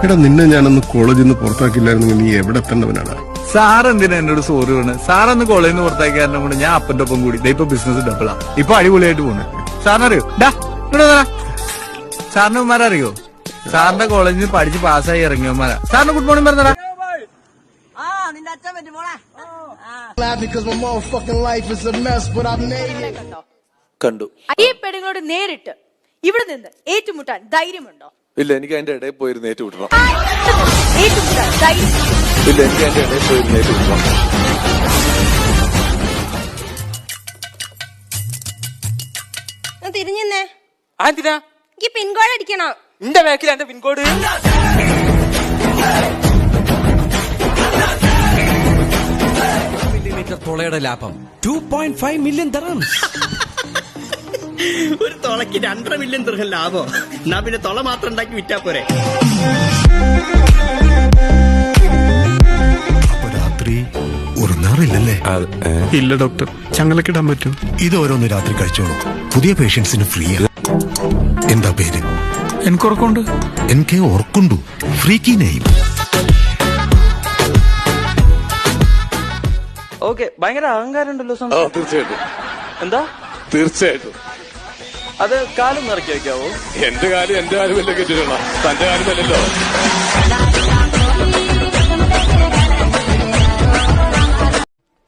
എടാ നിന്നെ ഞാനൊന്ന് കോളേജിൽ നിന്ന് പുറത്താക്കില്ലായിരുന്നെങ്കിൽ നീ എവിടെ എത്തേണ്ടവനാണ്? സാർ എന്തിനാ എന്നോട് സോറി പറഞ്ഞു? സാറന്ന് കോളേജിൽ നിന്ന് പുറത്താക്കിയാരണം കൊണ്ട് ഞാൻ അപ്പന്റെ ഒപ്പം കൂടി ഇപ്പൊ ബിസിനസ് ഡബിളാ. ഇപ്പൊ അടിപൊളിയായിട്ട് പോണേ. സാറിനറിയോ? സാറിന് ഉമ്മാരറിയോ? സാറിന്റെ കോളേജിൽ നിന്ന് പഠിച്ച് പാസ്സായി ഇറങ്ങിയവന്മാരാ. സാറിന് ഗുഡ് മോർണിംഗ് പറഞ്ഞതാ. കണ്ടു. ഈ പെണ്ണുങ്ങളോട് നേരിട്ട് ഇവിടെ നിന്ന് ഏറ്റുമുട്ടാൻ ധൈര്യമുണ്ടോ? ഇല്ല, എനിക്ക് അതിന്റെ ഇടയിൽ പോയിരുന്ന് ഏറ്റുമുട്ടണം. ഏറ്റുമുട്ടാൻ ധൈര്യം? ഇല്ല, എനിക്ക് അതിന്റെ ഇടയിൽ പോയിരുന്ന് ഏറ്റുമുട്ടണം. തിരിഞ്ഞേ എന്തിനാ? എനിക്ക് പിൻകോഡ് അടിക്കണം. എന്റെ ബാക്കിൽ എന്റെ പിൻകോഡ്. തുളയുടെ ലാഭം 2.5 മില്യൺ ദിർഹംസ്. ഒരു തുളയ്ക്ക് 2.5 മില്യൺ ദിർഹം ലാഭം. എന്നാ പിന്നെ തുള മാത്രം ഉണ്ടാക്കി വിറ്റാ പോരെ. അപ്പൊ രാത്രി ഉറങ്ങാറില്ലല്ലേ? ഇല്ല ഡോക്ടർ, ചങ്ങലക്കിടാൻ പറ്റും. ഇത് ഓരോന്ന് രാത്രി കഴിച്ചോളൂ. പുതിയ പേഷ്യൻസിന് ഫ്രീയാ. എന്താ പേര്? എനിക്കുറക്കുണ്ട്. എനിക്ക് ഓർക്കുണ്ടു. Freaky name. ഓക്കെ, ഭയങ്കര അഹങ്കാരം ഉണ്ടല്ലോ. തീർച്ചയായിട്ടും. എന്താ? തീർച്ചയായിട്ടും. അത് കാലം നിറക്കി വയ്ക്കാവോ? എന്റെ കാര്യം എന്റെ കാര്യം വല്ല കെട്ടിടണോ? തന്റെ കാര്യമല്ലല്ലോ.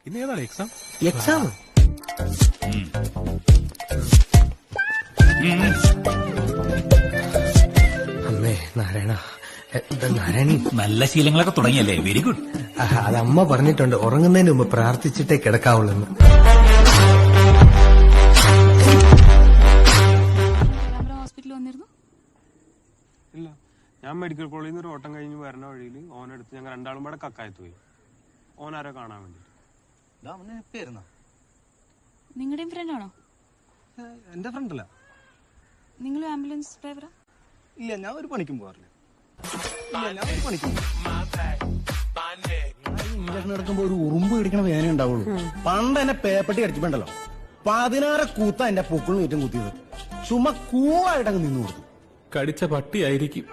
ഇന്ന് ഏതാണ് എക്സാം? എക്സാം അമ്മേ നാരായണ. നാരായണി, നല്ല ശീലങ്ങളൊക്കെ തുടങ്ങിയല്ലേ? Very good. അത് അമ്മ പറഞ്ഞിട്ടുണ്ട്, ഉറങ്ങുന്നതിന് മുമ്പ് പ്രാർത്ഥിച്ചിട്ടേ കിടക്കാവുള്ളൂ. ഇല്ല, ഞാൻ മെഡിക്കൽ കോളേജിൽ നിന്ന് ഒരു ഓട്ടം കഴിഞ്ഞ് വരുന്ന വഴിയിൽ ഓനെടുത്ത് ഞങ്ങൾ രണ്ടാളും കൂടെ കക്കായത്ത് പോയി. ഓനാരോ കാണാൻ വേണ്ടി. നിങ്ങളുടെയും ഫ്രണ്ടാണോ? എന്റെ ഫ്രണ്ടല്ല. നിങ്ങൾ ആംബുലൻസ് ഡ്രൈവറാ? ഇല്ല, ഞാൻ ഒരു പണിക്കും പോകാറില്ല. ഇഞ്ചക്ഷൻ എടുക്കുമ്പോ ഒരു ഉറുമ്പ് പിടിക്കണ വേദന ഉണ്ടാവുള്ളൂ. പണ്ട് എന്നെ പേപ്പട്ടി അടിച്ചിട്ടുണ്ടല്ലോ, 16 കൂത്ത എന്റെ പൊക്കിളിന് ചുറ്റും കുത്തിയത്. ചുമ്മാ കൂളായിട്ടങ്ങ് നിന്നു കൊടുത്തു. കടിച്ച പട്ടിയായിരിക്കും.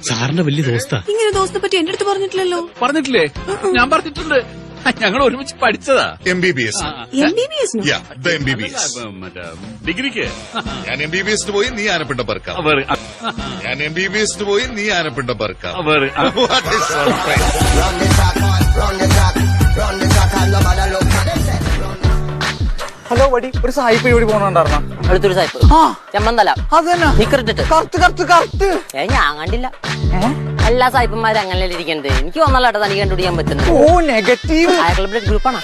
സാറിന്റെ വലിയ ദോസ്താ. ഇങ്ങനെ ദോസ്തിനെ പറ്റി എന്റെ അടുത്ത് പറഞ്ഞിട്ടില്ലല്ലോ. പറഞ്ഞിട്ടില്ലേ? ഞാൻ പറഞ്ഞിട്ടുണ്ട്. ഞങ്ങൾ ഒരുമിച്ച് പഠിച്ചതാ. MBBS. MBBS no? മറ്റേ ഡിഗ്രിക്ക്. ഞാൻ MBBS പോയി, നീ ആനപ്പിണ്ട പറക്കാം. ഞാൻ MBBS പോയി, നീ ആനപ്പിണ്ട പറക്കാം. ഹലോ വടി, ഒരു സായിപ്പ് ഇവിടെ പോകണുണ്ടായിരുന്ന? അടുത്തൊരു സായിപ്പ് ചെമ്മന്തല ഞാൻ കണ്ടില്ല. എല്ലാ സായിപ്പന്മാരും അങ്ങനെ ഇരിക്കണ്ടേ? എനിക്ക് തോന്നല്ലോ തനിക്ക് കണ്ടുപിടിക്കാൻ പറ്റുന്നത്. ഗ്രൂപ്പാണ്.